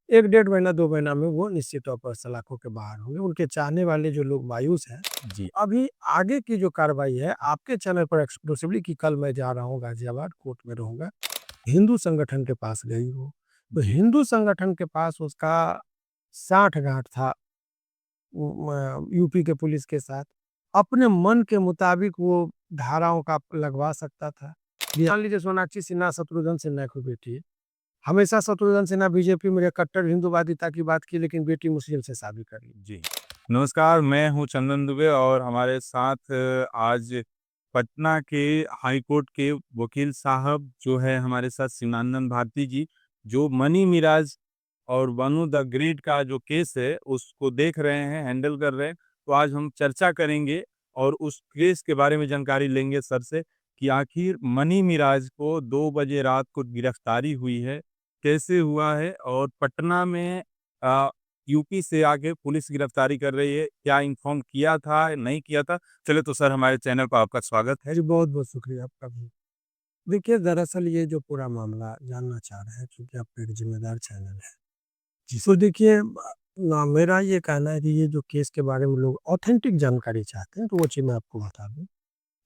1 डेढ़ महीना 2 महीना में वो निश्चित तौर पर सलाखों के बाहर होंगे। उनके चाहने वाले जो लोग मायूस हैं, जी, अभी आगे की जो कार्रवाई है आपके चैनल पर एक्सक्लूसिवली कि कल मैं जा रहा हूँ गाज़ियाबाद, कोर्ट में रहूँगा, हिंदू संगठन के पास गई हो। तो जी। हिंदू संगठन के पास उसका साठगांठ था यूपी के पुलिस के साथ। अपने मन के मुताबिक वो धाराओं का लगवा सकता था। मान लीजिए सोनाक्षी सिन्हा शत्रुघ्न सिन्हा की बेटी है। हमेशा शत्रुघ्न सिन्हा बीजेपी में कट्टर हिंदूवादिता की बात की लेकिन बेटी मुस्लिम से शादी कर ली। जी। नमस्कार, मैं हूँ चंदन दुबे और हमारे साथ आज पटना के हाई कोर्ट के वकील साहब जो है हमारे साथ शिवानंद भारती जी, जो मनी मिराज और वनु द ग्रेट का जो केस है उसको देख रहे हैं, हैंडल कर रहे हैं। तो आज हम चर्चा करेंगे और उस केस के बारे में जानकारी लेंगे सर से कि आखिर मनी मिराज को 2 बजे रात को गिरफ्तारी हुई है, कैसे हुआ है और पटना में अ, यूपी से आके पुलिस गिरफ्तारी कर रही है, क्या इन्फॉर्म किया था, नहीं किया था? चलिए तो सर हमारे चैनल पर आपका स्वागत है। जी, बहुत-बहुत शुक्रिया आपका भी। देखिए, दरअसल ये जो पूरा मामला जानना चाह रहे हैं चूँकि आपका एक ज़िम्मेदार चैनल है। जी तो सर। देखिए मेरा ये कहना है कि ये जो केस के बारे में लोग ऑथेंटिक जानकारी चाहते हैं, तो वो चीज़ मैं आपको बता दूँ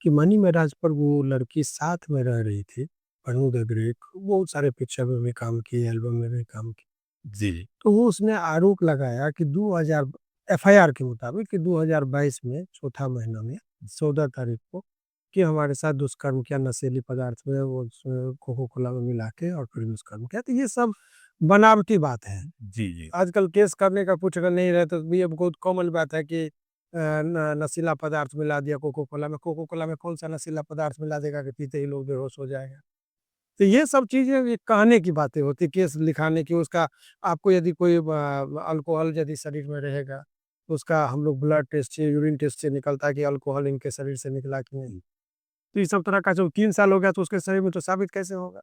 कि मनी महराज पर वो लड़की साथ में रह रही थी, अनु द ग्रेट, बहुत सारे पिक्चर में भी काम की, एल्बम में भी काम की। जी, जी। तो वो उसने आरोप लगाया कि 2000 एफआईआर के मुताबिक कि 2022 में चौथा महीना में 14 तारीख को कि हमारे साथ दुष्कर्म किया, नशीली पदार्थ में वो कोको कोला में मिला के और फिर दुष्कर्म किया। तो ये सब बनावटी बात है। जी, जी। आजकल केस करने का कुछ अगर नहीं रहे तो ये बहुत कॉमन बात है कि नशीला पदार्थ मिला दिया कोको कोला में कौन सा नशीला पदार्थ मिला देगा कि पीते ही लोग बेहोश हो जाएगा। तो ये सब चीज़ें ये कहने की बातें होती है, केस लिखाने की। उसका आपको यदि कोई अल्कोहल यदि शरीर में रहेगा, तो उसका हम लोग ब्लड टेस्ट से, यूरिन टेस्ट से निकलता है कि अल्कोहल इनके शरीर से निकला कि नहीं। तो ये सब तरह का जो 3 साल हो गया तो उसके शरीर में तो साबित कैसे होगा?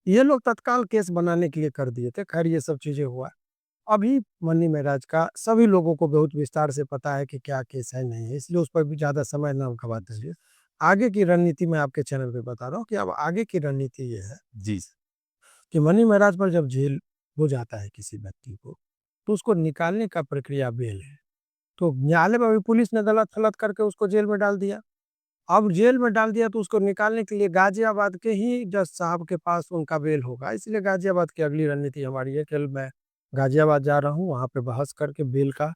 ये लोग तत्काल केस बनाने के लिए कर दिए थे। खैर ये सब चीज़ें हुआ। अभी मनी महराज का सभी लोगों को बहुत विस्तार से पता है कि क्या केस है, नहीं है, इसलिए उस पर भी ज़्यादा समय ना गँवाते हुए, आगे की रणनीति मैं आपके चैनल पे बता रहा हूँ कि अब आगे की रणनीति ये है जी, कि मनी महाराज पर जब जेल हो जाता है किसी व्यक्ति को, तो उसको निकालने का प्रक्रिया बेल है। तो न्यायालय में अभी पुलिस ने गलत-थलत करके उसको जेल में डाल दिया। अब जेल में डाल दिया तो उसको निकालने के लिए गाज़ियाबाद के ही जज साहब के पास उनका बेल होगा। इसलिए गाज़ियाबाद की अगली रणनीति हमारी है कल मैं गाज़ियाबाद जा रहा हूँ, वहाँ पे बहस करके बेल का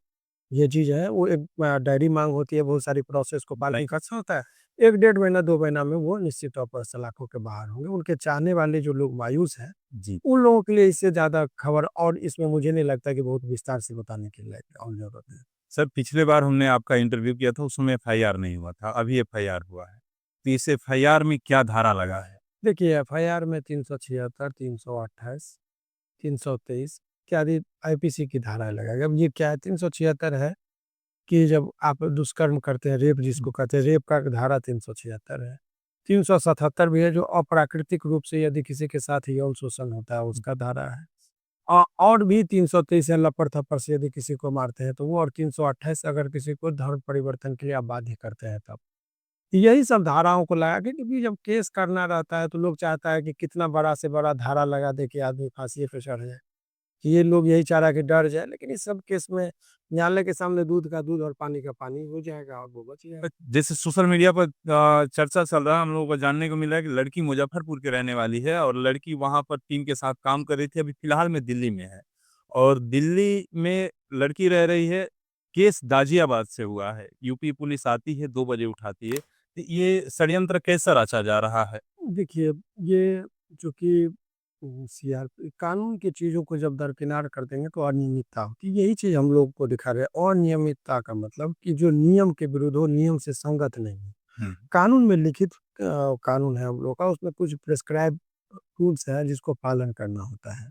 ये चीज़ है, वो एक डायरी माँग होती है, बहुत सारी प्रोसेस को पालन करना होता है। 1 डेढ़ महीना 2 महीना में वो निश्चित तौर पर सलाखों के बाहर होंगे। उनके चाहने वाले जो लोग मायूस हैं, जी। उन लोगों के लिए इससे ज़्यादा खबर और इसमें मुझे नहीं लगता कि बहुत विस्तार से बताने की लायक और ज़रूरत है। सर पिछले बार हमने आपका इंटरव्यू किया था उसमें एफआईआर नहीं हुआ था, अभी एफआईआर हुआ है। तो इस एफआईआर में क्या धारा लगा है? देखिए एफआईआर में 376, 328, 323 इत्यादि आईपीसी की धाराएँ लगाई। अब ये क्या है 376 है कि जब आप दुष्कर्म करते हैं, रेप जिसको कहते हैं, रेप का धारा 376 है। 377 भी है जो अप्राकृतिक रूप से यदि किसी के साथ यौन शोषण होता है उसका धारा है। और भी 323 है लपड़-थप्पड़ से यदि किसी को मारते हैं तो वो और 328 अगर किसी को धर्म परिवर्तन के लिए आप बाध्य करते हैं तब। यही सब धाराओं को लगा के क्योंकि जब केस करना रहता है तो लोग चाहता है कि कितना बड़ा से बड़ा धारा लगा दे कि आदमी फांसी पे चढ़ जाए। ये लोग यही चाह रहा है कि डर जाए, लेकिन इस सब केस में न्यायालय के सामने दूध का दूध और पानी का पानी हो जाएगा और वो बच जाएगा। जैसे सोशल मीडिया पर चर्चा चल रहा है, हम लोगों को जानने को मिला है कि लड़की मुज़फ्फरपुर की रहने वाली है और लड़की वहाँ पर टीम के साथ काम कर रही थी, अभी फ़िलहाल में दिल्ली में है। और दिल्ली में लड़की रह रही है, केस गाज़ियाबाद से हुआ है। यूपी पुलिस आती है, 2 बजे उठाती है। तो ये षड्यंत्र कैसा रचा जा रहा है? देखिए, ये चूँकि सीआरपी कानून की चीज़ों को जब दरकिनार कर देंगे तो अनियमितता होती है। यही चीज़ हम लोग को दिखा रहे हैं। अनियमितता का मतलब कि जो नियम के विरुद्ध हो, नियम से संगत नहीं है। हुँ, कानून में लिखित कानून है हम लोग का, उसमें कुछ प्रिस्क्राइब रूल्स हैं जिसको पालन करना होता है।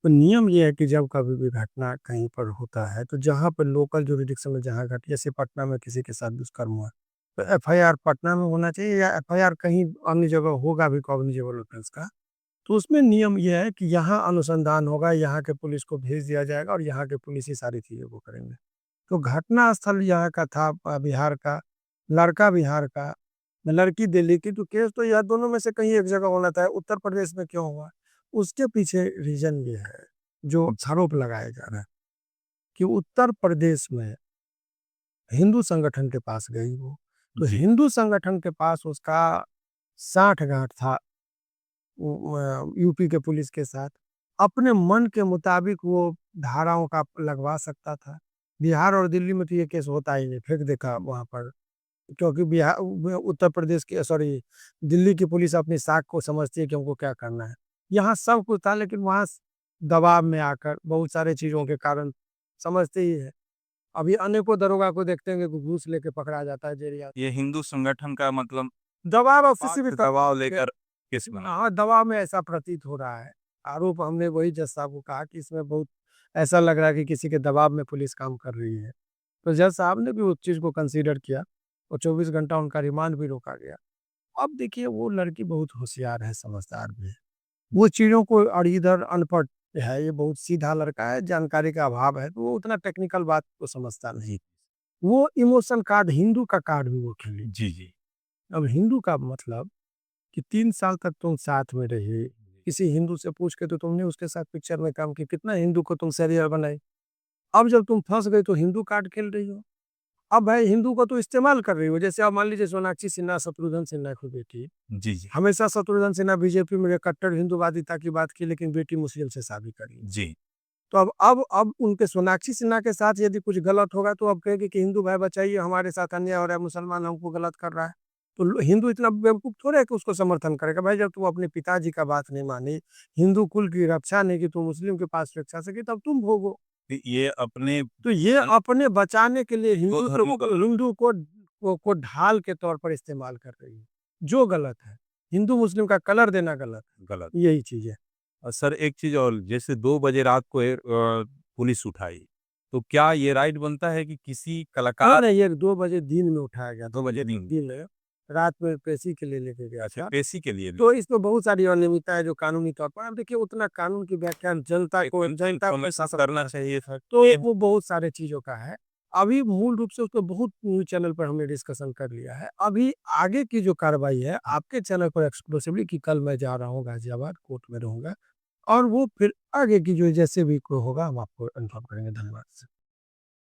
तो नियम ये है कि जब कभी भी घटना कहीं पर होता है, तो जहाँ पर लोकल ज्यूरिडिक्शन में जहाँ घटी जैसे पटना में किसी के साथ दुष्कर्म हुआ, तो एफआईआर पटना में होना चाहिए या एफआईआर कहीं अन्य जगह होगा भी कॉग्निजेबल ऑफेंस का। तो उसमें नियम ये है कि यहाँ अनुसंधान होगा, यहाँ के पुलिस को भेज दिया जाएगा और यहाँ के पुलिस ही सारी चीज़ें वो करेंगे। तो घटना स्थल यहाँ का था बिहार का, लड़का बिहार का, लड़की दिल्ली की, तो केस तो यह दोनों में से कहीं एक जगह होना था, उत्तर प्रदेश में क्यों हुआ? उसके पीछे रीज़न ये है जो आरोप लगाया जा रहा है कि उत्तर प्रदेश में हिंदू संगठन के पास गई वो, तो जी। हिंदू संगठन के पास उसका साठ-गांठ था यूपी के पुलिस के साथ। अपने मन के मुताबिक वो धाराओं का लगवा सकता था। बिहार और दिल्ली में तो ये केस होता ही नहीं, फेंक देखा वहाँ पर। क्योंकि उत्तर प्रदेश की सॉरी दिल्ली की पुलिस अपनी साख को समझती है कि हमको क्या करना है। यहाँ सब कुछ था लेकिन वहाँ दबाव में आकर बहुत सारे चीज़ों के कारण समझते ही है। अभी अनेकों दरोगा को देखते हैं कि घूस लेके पकड़ा जाता है जेल। ये हिंदू संगठन का मतलब दबाव और किसी भी दबाव लेकर केस बना। हाँ, दबाव में ऐसा प्रतीत हो रहा है। आरोप हमने वही जज साहब को कहा कि इसमें बहुत ऐसा लग रहा है कि किसी के दबाव में पुलिस काम कर रही है। तो जज साहब ने भी उस चीज़ को कंसीडर किया और 24 घंटा उनका रिमांड भी रोका गया। अब देखिए वो लड़की बहुत होशियार है, समझदार भी है। वो चीज़ों को और इधर अनपढ़ है, ये बहुत सीधा लड़का है, जानकारी का अभाव है, तो वो उतना टेक्निकल बात को समझता नहीं। वो इमोशन कार्ड हिंदू का कार्ड भी वो खेली। जी, जी। अब हिंदू का मतलब कि 3 साल तक तुम साथ में रहे, किसी हिंदू से पूछ के तो तुमने उसके साथ पिक्चर में काम किया, कितना हिंदू को तुम सैरियर बनाए। अब जब तुम फँस गई तो हिंदू कार्ड खेल रही हो। अब भाई हिंदू को तो इस्तेमाल कर रही हो, जैसे अब मान लीजिए सोनाक्षी सिन्हा, शत्रुघ्न सिन्हा की बेटी, जी, जी। हमेशा शत्रुघ्न सिन्हा बीजेपी में कट्टर हिंदूवादिता की बात की लेकिन बेटी मुस्लिम से शादी करी। जी। तो अब उनके सोनाक्षी सिन्हा के साथ यदि कुछ गलत होगा तो अब कहेगी कि हिंदू भाई बचाइए, हमारे साथ अन्याय हो रहा है, मुसलमान हमको गलत कर रहा है। तो हिंदू इतना बेवकूफ थोड़े है कि उसको समर्थन करेगा। भाई जब तुम अपने पिताजी का बात नहीं मानी, हिंदू कुल की रक्षा नहीं की, तुम मुस्लिम के पास रक्षा सकी, तब तुम भोगो। ये अपने तो ये अपने बचाने के लिए दो धर्मों का हिंदू को ढाल के तौर पर इस्तेमाल कर रही है, जो गलत है। हिंदू मुस्लिम का कलर देना गलत गलत। है, यही चीज है। सर एक चीज़ और जैसे 2 बजे रात को पुलिस उठाई, तो क्या ये राइट बनता है कि किसी नहीं कलाकार नहीं, ये 2 बजे दिन में उठाया गया 2 था, बजे दिन दिन में, रात में पेशी के लिए लेके गया अच्छा था। पेशी के लिए तो इसमें बहुत सारी अनियमितता है जो कानूनी तौर पर, अब देखिए उतना कानून की व्याख्या जनता को शासन करना चाहिए था। तो वो बहुत सारे चीज़ों का है। अभी मूल रूप से उसको बहुत न्यूज़ चैनल पर हमने डिस्कशन कर लिया है। अभी आगे की जो कार्रवाई है आपके चैनल पर एक्सक्लूसिवली कि कल मैं जा रहा हूँ गाज़ियाबाद, कोर्ट में रहूँगा और वो फिर आगे की जो जैसे भी कोई होगा हम आपको इन्फॉर्म करेंगे। धन्यवाद।